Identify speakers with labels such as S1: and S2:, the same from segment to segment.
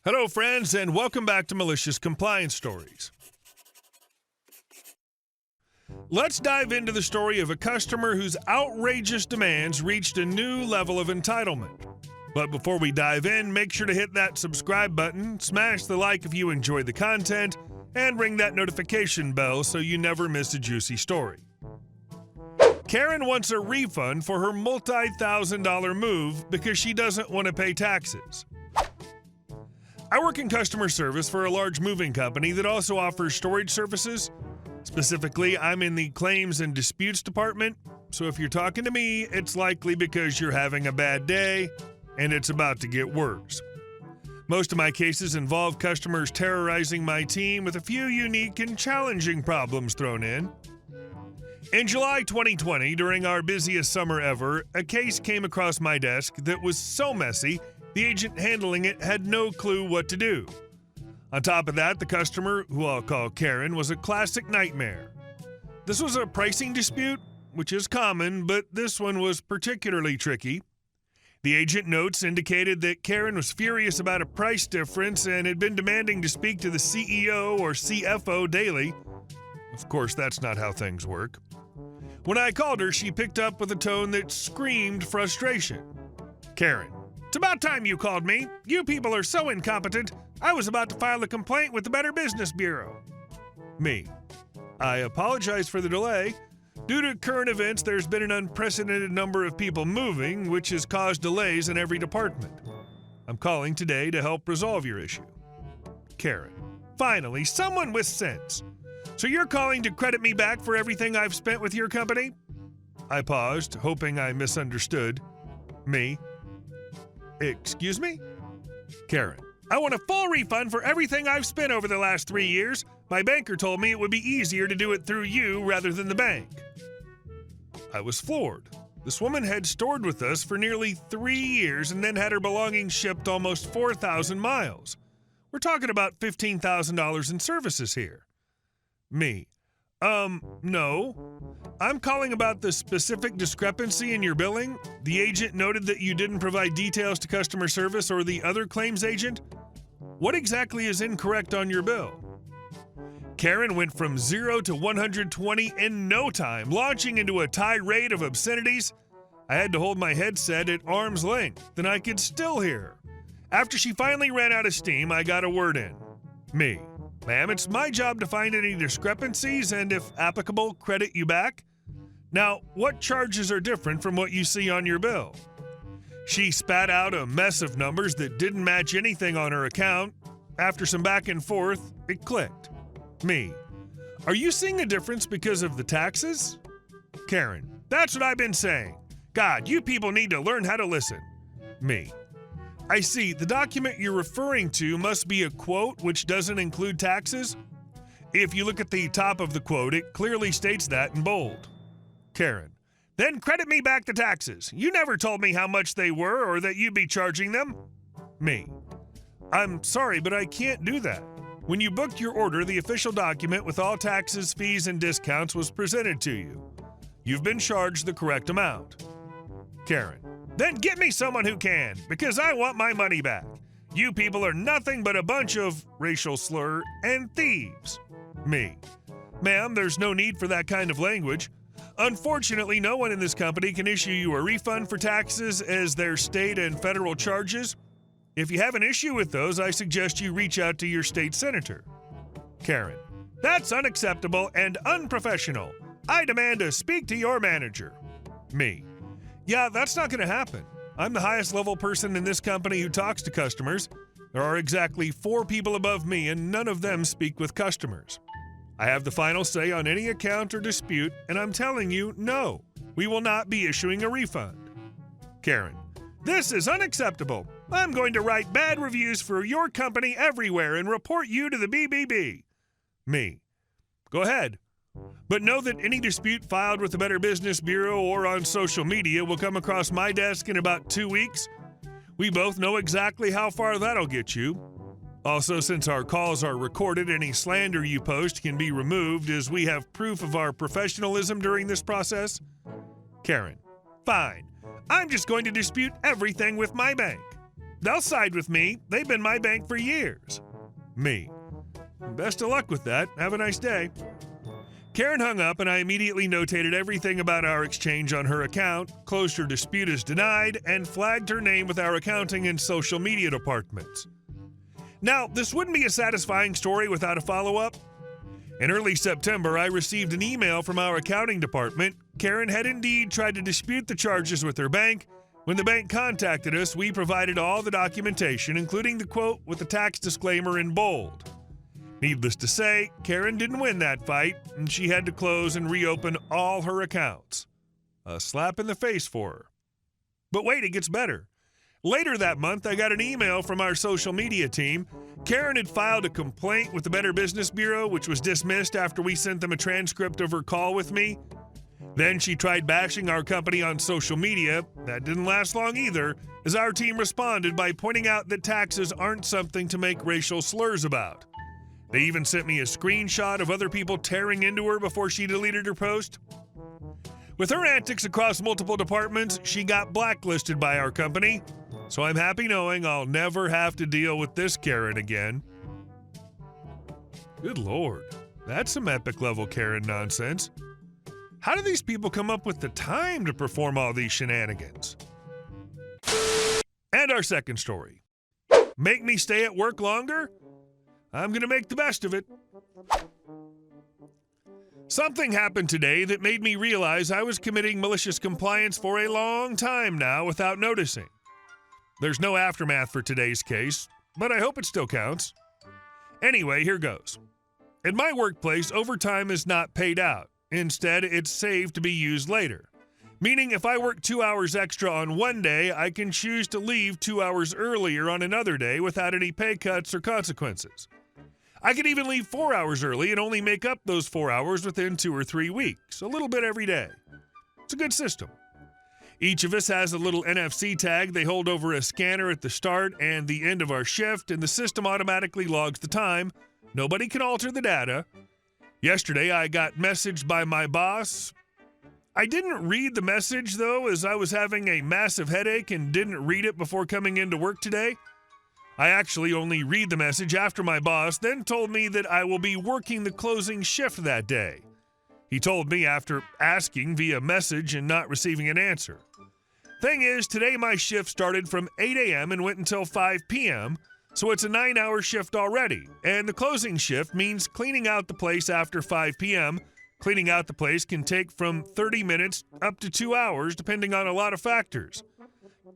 S1: Hello, friends, and welcome back to Malicious Compliance Stories. Let's dive into the story of a customer whose outrageous demands reached a new level of entitlement. But before we dive in, make sure to hit that subscribe button, smash the like if you enjoyed the content, and ring that notification bell so you never miss a juicy story. Karen wants a refund for her multi-thousand-dollar move because she doesn't want to pay taxes. I work in customer service for a large moving company that also offers storage services. Specifically, I'm in the claims and disputes department, so if you're talking to me, it's likely because you're having a bad day and it's about to get worse. Most of my cases involve customers terrorizing my team with a few unique and challenging problems thrown in. In July 2020, during our busiest summer ever, a case came across my desk that was so messy, the agent handling it had no clue what to do. On top of that, the customer, who I'll call Karen, was a classic nightmare. This was a pricing dispute, which is common, but this one was particularly tricky. The agent notes indicated that Karen was furious about a price difference and had been demanding to speak to the CEO or CFO daily. Of course, that's not how things work. When I called her, she picked up with a tone that screamed frustration. Karen: "It's about time you called me. You people are so incompetent. I was about to file a complaint with the Better Business Bureau." Me: "I apologize for the delay. Due to current events, there's been an unprecedented number of people moving, which has caused delays in every department. I'm calling today to help resolve your issue." Karen: "Finally, someone with sense. So you're calling to credit me back for everything I've spent with your company?" I paused, hoping I misunderstood. Me: "Excuse me?" Karen: "I want a full refund for everything I've spent over the last 3 years. My banker told me it would be easier to do it through you rather than the bank." I was floored. This woman had stored with us for nearly 3 years and then had her belongings shipped almost 4,000 miles. We're talking about $15,000 in services here. Me: No. I'm calling about the specific discrepancy in your billing. The agent noted that you didn't provide details to customer service or the other claims agent. What exactly is incorrect on your bill?" Karen went from 0 to 120 in no time, launching into a tirade of obscenities. I had to hold my headset at arm's length, then I could still hear her. After she finally ran out of steam, I got a word in. Me: "Ma'am, it's my job to find any discrepancies and, if applicable, credit you back. Now, what charges are different from what you see on your bill?" She spat out a mess of numbers that didn't match anything on her account. After some back and forth, it clicked. Me: "Are you seeing a difference because of the taxes?" Karen: "That's what I've been saying. God, you people need to learn how to listen." Me: "I see. The document you're referring to must be a quote which doesn't include taxes. If you look at the top of the quote, it clearly states that in bold." Karen: "Then credit me back the taxes. You never told me how much they were or that you'd be charging them." Me: "I'm sorry, but I can't do that. When you booked your order, the official document with all taxes, fees, and discounts was presented to you. You've been charged the correct amount." Karen: "Then get me someone who can, because I want my money back. You people are nothing but a bunch of," racial slur, "and thieves." Me: "Ma'am, there's no need for that kind of language. Unfortunately, no one in this company can issue you a refund for taxes as their state and federal charges. If you have an issue with those, I suggest you reach out to your state senator." Karen: "That's unacceptable and unprofessional. I demand to speak to your manager." Me: "Yeah, that's not going to happen. I'm the highest level person in this company who talks to customers. There are exactly 4 people above me, and none of them speak with customers. I have the final say on any account or dispute, and I'm telling you, no, we will not be issuing a refund." Karen: "This is unacceptable. I'm going to write bad reviews for your company everywhere and report you to the BBB." Me: "Go ahead. But know that any dispute filed with the Better Business Bureau or on social media will come across my desk in about 2 weeks. We both know exactly how far that'll get you. Also, since our calls are recorded, any slander you post can be removed as we have proof of our professionalism during this process." Karen: "Fine. I'm just going to dispute everything with my bank." They'll side with me. They've been my bank for years. Me. Best of luck with that. Have a nice day. Karen hung up, and I immediately notated everything about our exchange on her account, closed her dispute as denied, and flagged her name with our accounting and social media departments. Now, this wouldn't be a satisfying story without a follow-up. In early September, I received an email from our accounting department. Karen had indeed tried to dispute the charges with her bank. When the bank contacted us, we provided all the documentation, including the quote with the tax disclaimer in bold. Needless to say, Karen didn't win that fight, and she had to close and reopen all her accounts. A slap in the face for her. But wait, it gets better. Later that month, I got an email from our social media team. Karen had filed a complaint with the Better Business Bureau, which was dismissed after we sent them a transcript of her call with me. Then she tried bashing our company on social media. That didn't last long either, as our team responded by pointing out that taxes aren't something to make racial slurs about. They even sent me a screenshot of other people tearing into her before she deleted her post. With her antics across multiple departments, she got blacklisted by our company, so I'm happy knowing I'll never have to deal with this Karen again. Good Lord, that's some epic level Karen nonsense. How do these people come up with the time to perform all these shenanigans? And our second story. Make me stay at work longer? I'm going to make the best of it. Something happened today that made me realize I was committing malicious compliance for a long time now without noticing. There's no aftermath for today's case, but I hope it still counts. Anyway, here goes. In my workplace, overtime is not paid out. Instead, it's saved to be used later. Meaning if I work 2 hours extra on one day, I can choose to leave 2 hours earlier on another day without any pay cuts or consequences. I could even leave 4 hours early and only make up those 4 hours within 2 or 3 weeks, a little bit every day. It's a good system. Each of us has a little NFC tag they hold over a scanner at the start and the end of our shift, and the system automatically logs the time. Nobody can alter the data. Yesterday, I got messaged by my boss. I didn't read the message, though, as I was having a massive headache and didn't read it before coming into work today. I actually only read the message after my boss then told me that I will be working the closing shift that day. He told me after asking via message and not receiving an answer. Thing is, today my shift started from 8 a.m. and went until 5 p.m., so it's a 9-hour shift already, and the closing shift means cleaning out the place after 5 p.m. Cleaning out the place can take from 30 minutes up to 2 hours, depending on a lot of factors.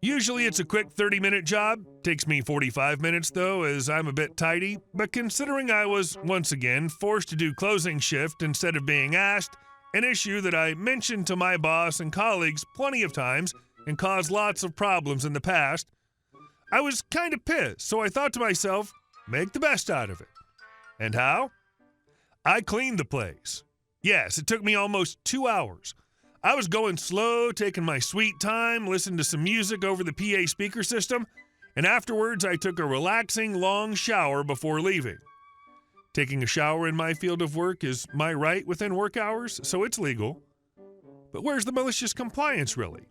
S1: Usually it's a quick 30-minute job. Takes me 45 minutes, though, as I'm a bit tidy. But considering I was, once again, forced to do closing shift instead of being asked, an issue that I mentioned to my boss and colleagues plenty of times and caused lots of problems in the past, I was kind of pissed, so I thought to myself, make the best out of it. And how? I cleaned the place. Yes, it took me almost 2 hours. I was going slow, taking my sweet time, listening to some music over the PA speaker system, and afterwards I took a relaxing, long shower before leaving. Taking a shower in my field of work is my right within work hours, so it's legal. But where's the malicious compliance, really?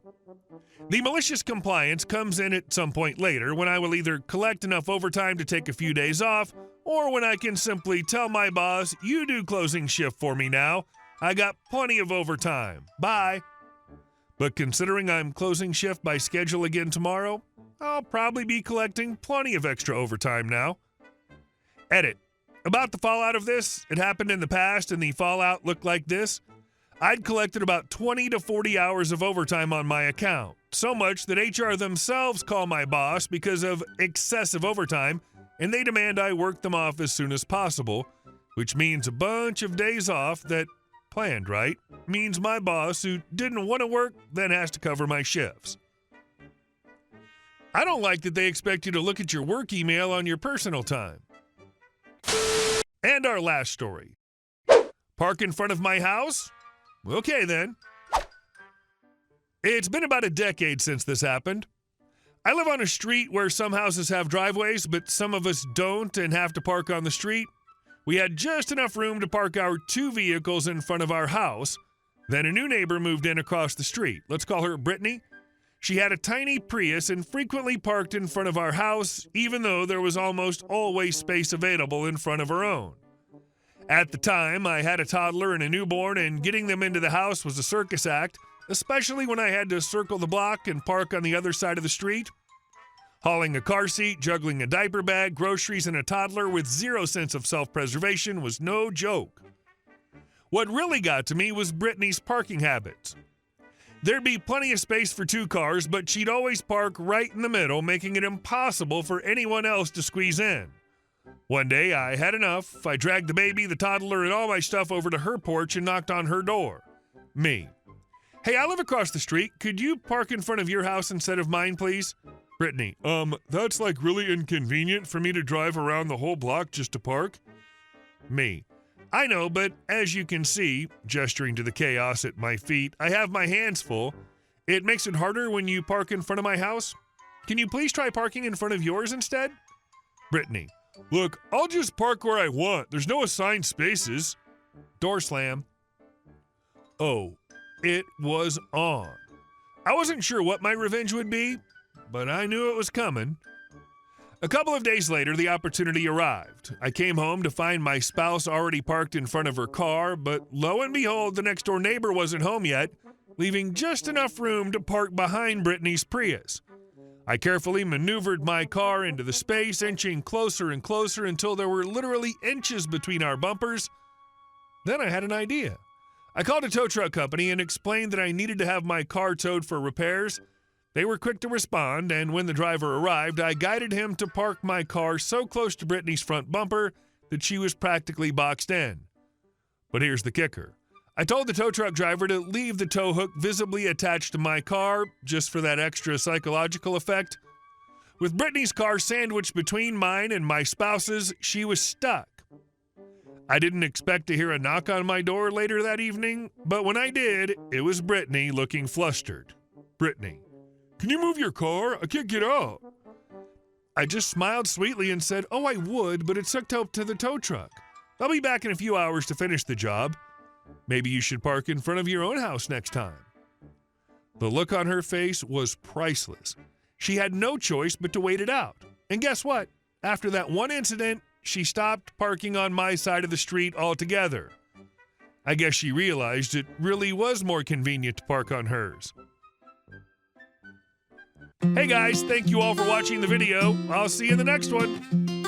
S1: The malicious compliance comes in at some point later when I will either collect enough overtime to take a few days off, or when I can simply tell my boss, you do closing shift for me now. I got plenty of overtime. Bye. But considering I'm closing shift by schedule again tomorrow, I'll probably be collecting plenty of extra overtime now. Edit. About the fallout of this, it happened in the past and the fallout looked like this. I'd collected about 20 to 40 hours of overtime on my account. So much that HR themselves call my boss because of excessive overtime, and they demand I work them off as soon as possible, which means a bunch of days off that planned, right? Means my boss, who didn't want to work, then has to cover my shifts. I don't like that they expect you to look at your work email on your personal time. And our last story. Park in front of my house? Okay then. It's been about a decade since this happened. I live on a street where some houses have driveways, but some of us don't and have to park on the street. We had just enough room to park our 2 vehicles in front of our house. Then a new neighbor moved in across the street. Let's call her Brittany. She had a tiny Prius and frequently parked in front of our house, even though there was almost always space available in front of her own. At the time, I had a toddler and a newborn, and getting them into the house was a circus act, especially when I had to circle the block and park on the other side of the street. Hauling a car seat, juggling a diaper bag, groceries, and a toddler with zero sense of self-preservation was no joke. What really got to me was Brittany's parking habits. There'd be plenty of space for 2 cars, but she'd always park right in the middle, making it impossible for anyone else to squeeze in. One day, I had enough. I dragged the baby, the toddler, and all my stuff over to her porch and knocked on her door. Me. Hey, I live across the street. Could you park in front of your house instead of mine, please? Brittany. That's like really inconvenient for me to drive around the whole block just to park. Me. I know, but as you can see, gesturing to the chaos at my feet, I have my hands full. It makes it harder when you park in front of my house. Can you please try parking in front of yours instead? Brittany. Look, I'll just park where I want. There's no assigned spaces. Door slam. Oh, it was on. I wasn't sure what my revenge would be, but I knew it was coming. A couple of days later, the opportunity arrived. I came home to find my spouse already parked in front of her car, but lo and behold, the next door neighbor wasn't home yet, leaving just enough room to park behind Brittany's Prius. I carefully maneuvered my car into the space, inching closer and closer until there were literally inches between our bumpers. Then I had an idea. I called a tow truck company and explained that I needed to have my car towed for repairs. They were quick to respond, and when the driver arrived, I guided him to park my car so close to Brittany's front bumper that she was practically boxed in. But here's the kicker. I told the tow truck driver to leave the tow hook visibly attached to my car, just for that extra psychological effect. With Brittany's car sandwiched between mine and my spouse's, she was stuck. I didn't expect to hear a knock on my door later that evening, but when I did, it was Brittany looking flustered. Brittany. Can you move your car? I can't get out. I just smiled sweetly and said, oh, I would, but it's hooked up to the tow truck. I'll be back in a few hours to finish the job. Maybe you should park in front of your own house next time. The look on her face was priceless. She had no choice but to wait it out. And guess what? After that one incident, she stopped parking on my side of the street altogether. I guess she realized it really was more convenient to park on hers. Hey guys, thank you all for watching the video. I'll see you in the next one.